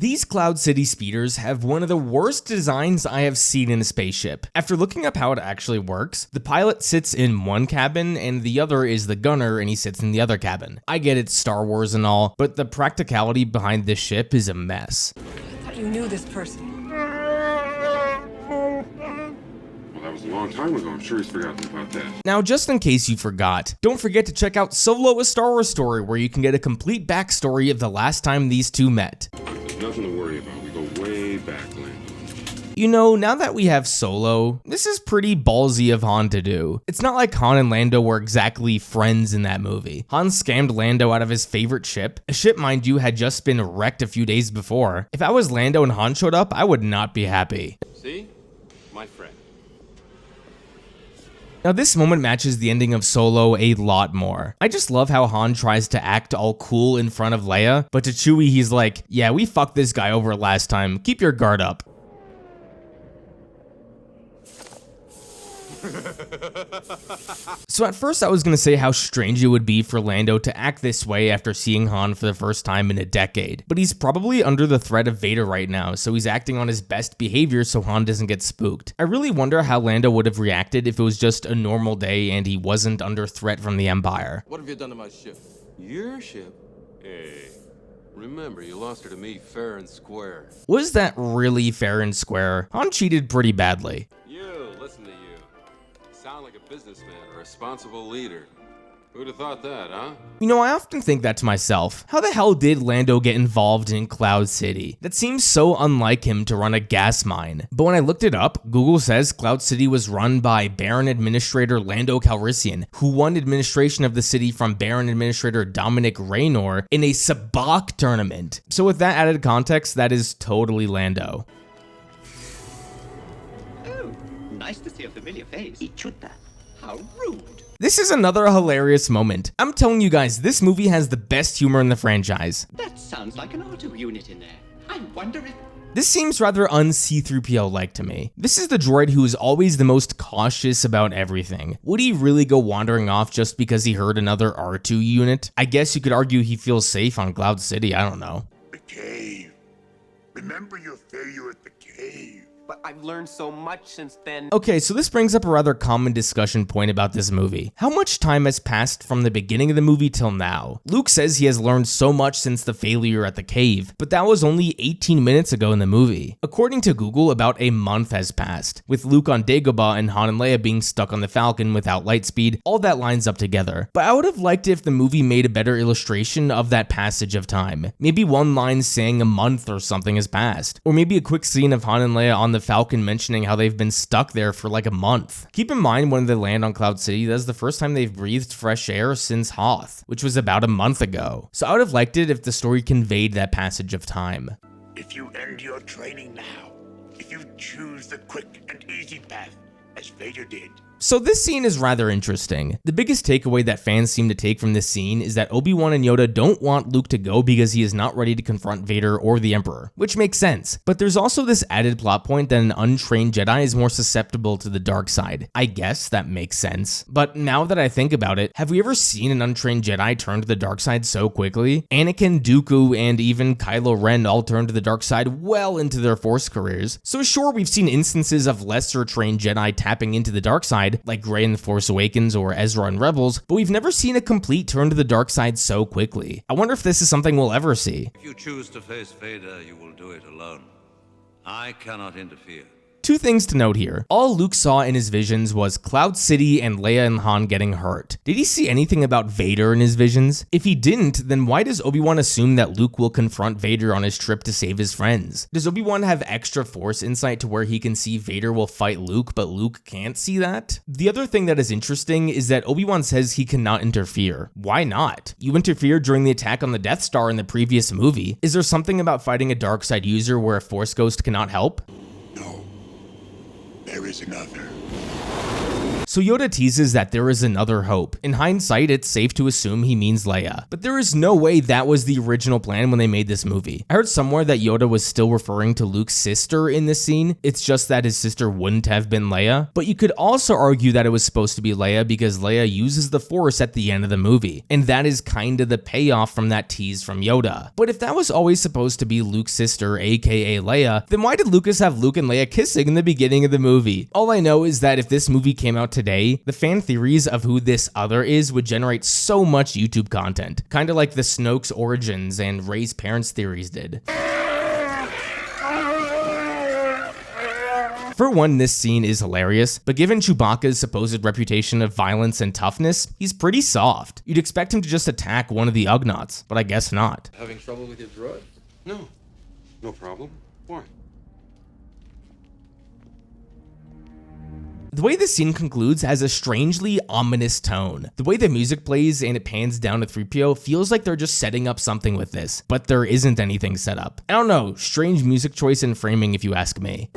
These Cloud City speeders have one of the worst designs I have seen in a spaceship. After looking up how it actually works, the pilot sits in one cabin and the other is the gunner and he sits in the other cabin. I get it's Star Wars and all, but the practicality behind this ship is a mess. I thought you knew this person. That was a long time ago. I'm sure he's forgotten about that. Now, just in case you forgot, don't forget to check out Solo: A Star Wars Story, where you can get a complete backstory of the last time these two met. There's nothing to worry about. We go way back, Lando. You know, now that we have Solo, this is pretty ballsy of Han to do. It's not like Han and Lando were exactly friends in that movie. Han scammed Lando out of his favorite ship. A ship, mind you, had just been wrecked a few days before. If I was Lando and Han showed up, I would not be happy. See? My friend. Now this moment matches the ending of Solo a lot more. I just love how Han tries to act all cool in front of Leia, but to Chewie he's like, yeah, we fucked this guy over last time, keep your guard up. So at first I was gonna say how strange it would be for Lando to act this way after seeing Han for the first time in a decade, but he's probably under the threat of Vader right now, so he's acting on his best behavior so Han doesn't get spooked. I really wonder how Lando would have reacted if it was just a normal day and he wasn't under threat from the Empire. What have you done to my ship? Your ship? Hey, remember, you lost her to me fair and square. Was that really fair and square? Han cheated pretty badly. You, listen to you. Sound like a businessman or a responsible leader. Who'd have thought that, huh? You know, I often think that to myself. How the hell did Lando get involved in Cloud City? That seems so unlike him to run a gas mine. But when I looked it up, Google says Cloud City was run by Baron Administrator Lando Calrissian, who won administration of the city from Baron Administrator Dominic Raynor in a sabacc tournament. So with that added context, that is totally Lando. Oh, nice to see a familiar face. Ichuta. How rude. This is another hilarious moment. I'm telling you guys, this movie has the best humor in the franchise. That sounds like an auto unit in there. I wonder if... This seems rather un-C-3PO-like to me. This is the droid who is always the most cautious about everything. Would he really go wandering off just because he heard another R2 unit? I guess you could argue he feels safe on Cloud City, I don't know. The cave. Remember your failure at the cave. But I've learned so much since then. Okay, so this brings up a rather common discussion point about this movie. How much time has passed from the beginning of the movie till now? Luke says he has learned so much since the failure at the cave, but that was only 18 minutes ago in the movie. According to Google, about a month has passed, with Luke on Dagobah and Han and Leia being stuck on the Falcon without lightspeed. All that lines up together. But I would have liked it if the movie made a better illustration of that passage of time. Maybe one line saying a month or something has passed. Or maybe a quick scene of Han and Leia on the Falcon mentioning how they've been stuck there for like a month. Keep in mind when they land on Cloud City, that's the first time they've breathed fresh air since Hoth, which was about a month ago. So I would have liked it if the story conveyed that passage of time. If you end your training now, if you choose the quick and easy path, as Vader did. So this scene is rather interesting. The biggest takeaway that fans seem to take from this scene is that Obi-Wan and Yoda don't want Luke to go because he is not ready to confront Vader or the Emperor, which makes sense. But there's also this added plot point that an untrained Jedi is more susceptible to the dark side. I guess that makes sense. But now that I think about it, have we ever seen an untrained Jedi turn to the dark side so quickly? Anakin, Dooku, and even Kylo Ren all turned to the dark side well into their Force careers. So sure, we've seen instances of lesser trained Jedi tapping into the dark side, like Rey in The Force Awakens or Ezra in Rebels, but we've never seen a complete turn to the dark side so quickly. I wonder if this is something we'll ever see. If you choose to face Vader, you will do it alone. I cannot interfere. Two things to note here. All Luke saw in his visions was Cloud City and Leia and Han getting hurt. Did he see anything about Vader in his visions? If he didn't, then why does Obi-Wan assume that Luke will confront Vader on his trip to save his friends? Does Obi-Wan have extra Force insight to where he can see Vader will fight Luke, but Luke can't see that? The other thing that is interesting is that Obi-Wan says he cannot interfere. Why not? You interfered during the attack on the Death Star in the previous movie. Is there something about fighting a dark side user where a Force ghost cannot help? No. There is another. So Yoda teases that there is another hope. In hindsight, it's safe to assume he means Leia, but there is no way that was the original plan when they made this movie. I heard somewhere that Yoda was still referring to Luke's sister in this scene. It's just that his sister wouldn't have been Leia, but you could also argue that it was supposed to be Leia because Leia uses the Force at the end of the movie, and that is kind of the payoff from that tease from Yoda. But if that was always supposed to be Luke's sister, aka Leia, then why did Lucas have Luke and Leia kissing in the beginning of the movie? All I know is that if this movie came out today, the fan theories of who this other is would generate so much YouTube content, kind of like the Snoke's origins and Rey's parents theories did. For one, this scene is hilarious, but given Chewbacca's supposed reputation of violence and toughness, he's pretty soft. You'd expect him to just attack one of the Ugnaughts, but I guess not. Having trouble with your droid? No. No problem. Why? The way the scene concludes has a strangely ominous tone. The way the music plays and it pans down to 3PO feels like they're just setting up something with this, but there isn't anything set up. I don't know, strange music choice and framing if you ask me.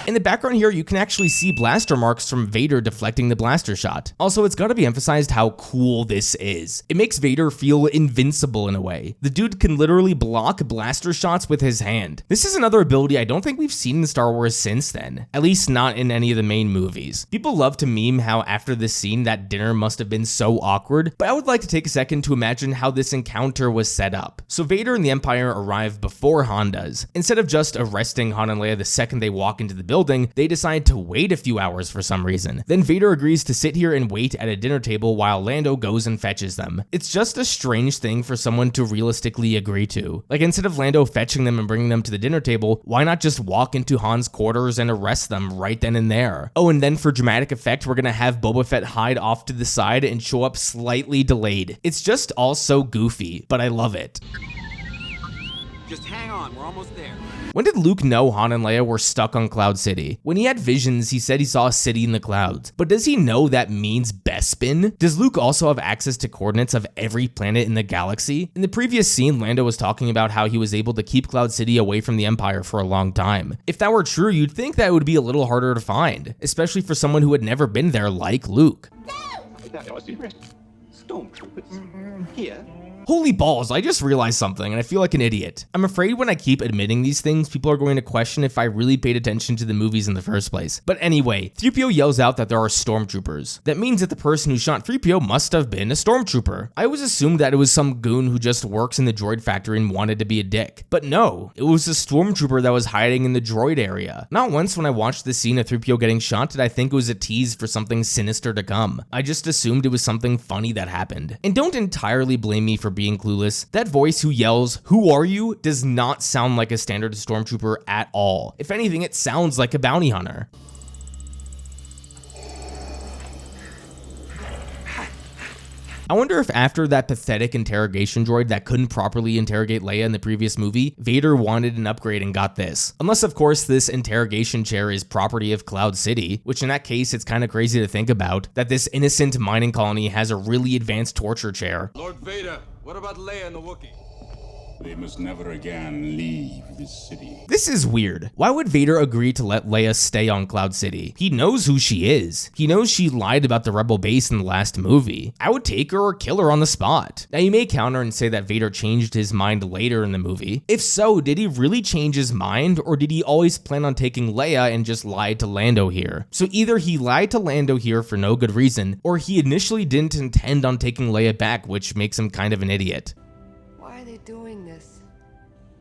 In the background here, you can actually see blaster marks from Vader deflecting the blaster shot. Also, it's gotta be emphasized how cool this is. It makes Vader feel invincible in a way. The dude can literally block blaster shots with his hand. This is another ability I don't think we've seen in Star Wars since then, at least not in any of the main movies. People love to meme how after this scene that dinner must have been so awkward, but I would like to take a second to imagine how this encounter was set up. So Vader and the Empire arrive before Han does. Instead of just arresting Han and Leia the second they walk into the building, they decide to wait a few hours for some reason. Then Vader agrees to sit here and wait at a dinner table while Lando goes and fetches them. It's just a strange thing for someone to realistically agree to. Like, instead of Lando fetching them and bringing them to the dinner table, why not just walk into Han's quarters and arrest them right then and there? Oh, and then for dramatic effect, we're gonna have Boba Fett hide off to the side and show up slightly delayed. It's just all so goofy, but I love it. Just hang on, we're almost there. When did Luke know Han and Leia were stuck on Cloud City? When he had visions, he said he saw a city in the clouds. But does he know that means Bespin? Does Luke also have access to coordinates of every planet in the galaxy? In the previous scene, Lando was talking about how he was able to keep Cloud City away from the Empire for a long time. If that were true, you'd think that it would be a little harder to find, especially for someone who had never been there like Luke. Stormtroopers. Here. Holy balls, I just realized something and I feel like an idiot. I'm afraid when I keep admitting these things, people are going to question if I really paid attention to the movies in the first place. But anyway, 3PO yells out that there are stormtroopers. That means that the person who shot 3PO must have been a stormtrooper. I always assumed that it was some goon who just works in the droid factory and wanted to be a dick. But no, it was a stormtrooper that was hiding in the droid area. Not once when I watched the scene of 3PO getting shot did I think it was a tease for something sinister to come. I just assumed it was something funny that happened. And don't entirely blame me for being clueless. That voice who yells, "Who are you?" does not sound like a standard stormtrooper at all. If anything, it sounds like a bounty hunter. I wonder if after that pathetic interrogation droid that couldn't properly interrogate Leia in the previous movie, Vader wanted an upgrade and got this. Unless, of course, this interrogation chair is property of Cloud City, which in that case, it's kind of crazy to think about, that this innocent mining colony has a really advanced torture chair. Lord Vader, what about Leia and the Wookiee? They must never again leave this city. This is weird. Why would Vader agree to let Leia stay on Cloud City? He knows who she is. He knows she lied about the Rebel base in the last movie. I would take her or kill her on the spot. Now you may counter and say that Vader changed his mind later in the movie. If so, did he really change his mind, or did he always plan on taking Leia and just lied to Lando here? So either he lied to Lando here for no good reason, or he initially didn't intend on taking Leia back, which makes him kind of an idiot. Why are they doing this?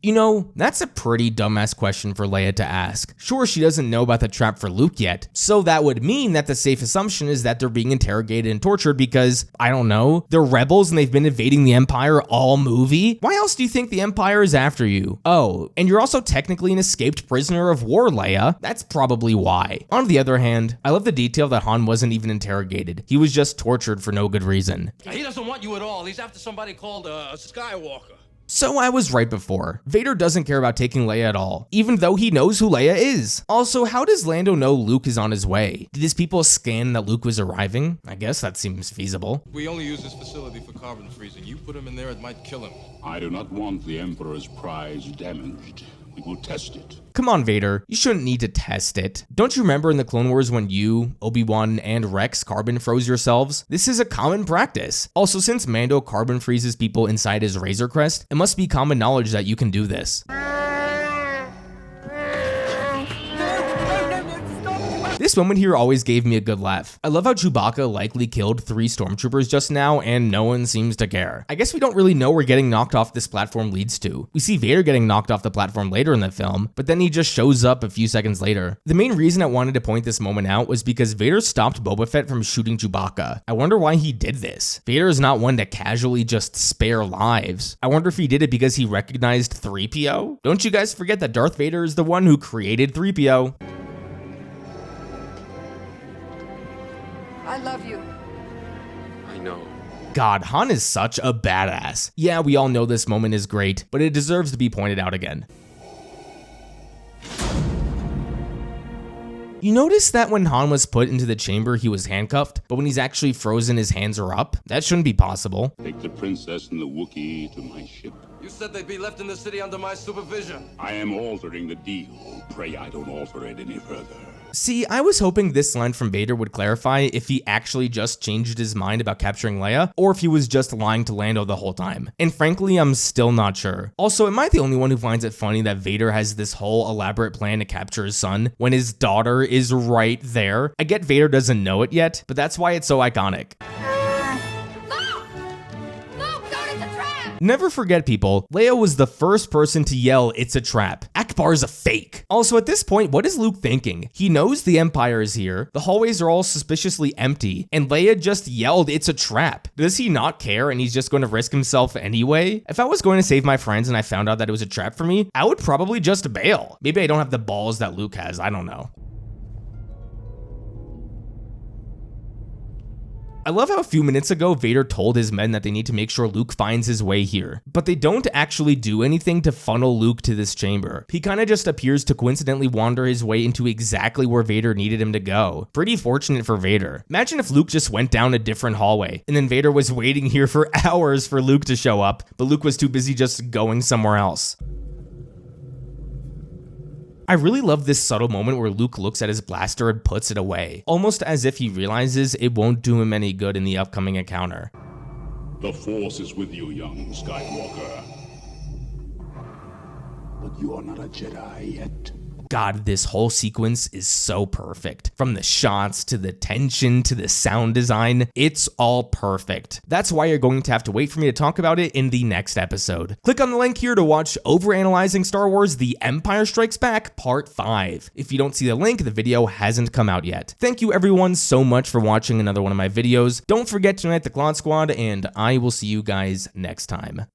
You know, that's a pretty dumbass question for Leia to ask. Sure, she doesn't know about the trap for Luke yet, so that would mean that the safe assumption is that they're being interrogated and tortured because, I don't know, they're rebels and they've been invading the Empire all movie? Why else do you think the Empire is after you? Oh, and you're also technically an escaped prisoner of war, Leia. That's probably why. On the other hand, I love the detail that Han wasn't even interrogated. He was just tortured for no good reason. He doesn't want you at all. He's after somebody called Skywalker. So I was right before. Vader doesn't care about taking Leia at all, even though he knows who Leia is. Also, how does Lando know Luke is on his way? Did his people scan that Luke was arriving? I guess that seems feasible. We only use this facility for carbon freezing. You put him in there, it might kill him. I do not want the Emperor's prize damaged. We will test it. Come on, Vader, you shouldn't need to test it. Don't you remember in the Clone Wars when you, Obi-Wan, and Rex carbon froze yourselves? This is a common practice. Also, since Mando carbon freezes people inside his Razor Crest, it must be common knowledge that you can do this. This moment here always gave me a good laugh. I love how Chewbacca likely killed 3 stormtroopers just now and no one seems to care. I guess we don't really know where getting knocked off this platform leads to. We see Vader getting knocked off the platform later in the film, but then he just shows up a few seconds later. The main reason I wanted to point this moment out was because Vader stopped Boba Fett from shooting Chewbacca. I wonder why he did this. Vader is not one to casually just spare lives. I wonder if he did it because he recognized 3PO? Don't you guys forget that Darth Vader is the one who created 3PO. I love you. I know. God, Han is such a badass. Yeah, we all know this moment is great, but it deserves to be pointed out again. You notice that when Han was put into the chamber, he was handcuffed, but when he's actually frozen, his hands are up? That shouldn't be possible. Take the princess and the Wookiee to my ship. You said they'd be left in the city under my supervision. I am altering the deal. Pray I don't alter it any further. See, I was hoping this line from Vader would clarify if he actually just changed his mind about capturing Leia, or if he was just lying to Lando the whole time. And frankly, I'm still not sure. Also, am I the only one who finds it funny that Vader has this whole elaborate plan to capture his son when his daughter is right there? I get Vader doesn't know it yet, but that's why it's so iconic. Never forget, people, Leia was the first person to yell, "It's a trap." Akbar's a fake. Also, at this point, what is Luke thinking? He knows the Empire is here, the hallways are all suspiciously empty, and Leia just yelled, "It's a trap." Does he not care and he's just going to risk himself anyway? If I was going to save my friends and I found out that it was a trap for me, I would probably just bail. Maybe I don't have the balls that Luke has, I don't know. I love how a few minutes ago, Vader told his men that they need to make sure Luke finds his way here, but they don't actually do anything to funnel Luke to this chamber. He kind of just appears to coincidentally wander his way into exactly where Vader needed him to go. Pretty fortunate for Vader. Imagine if Luke just went down a different hallway, and then Vader was waiting here for hours for Luke to show up, but Luke was too busy just going somewhere else. I really love this subtle moment where Luke looks at his blaster and puts it away, almost as if he realizes it won't do him any good in the upcoming encounter. The Force is with you, young Skywalker. But you are not a Jedi yet. God, this whole sequence is so perfect. From the shots to the tension to the sound design, it's all perfect. That's why you're going to have to wait for me to talk about it in the next episode. Click on the link here to watch Overanalyzing Star Wars: The Empire Strikes Back Part 5. If you don't see the link, the video hasn't come out yet. Thank you everyone so much for watching another one of my videos. Don't forget to unite the Clone Squad, and I will see you guys next time.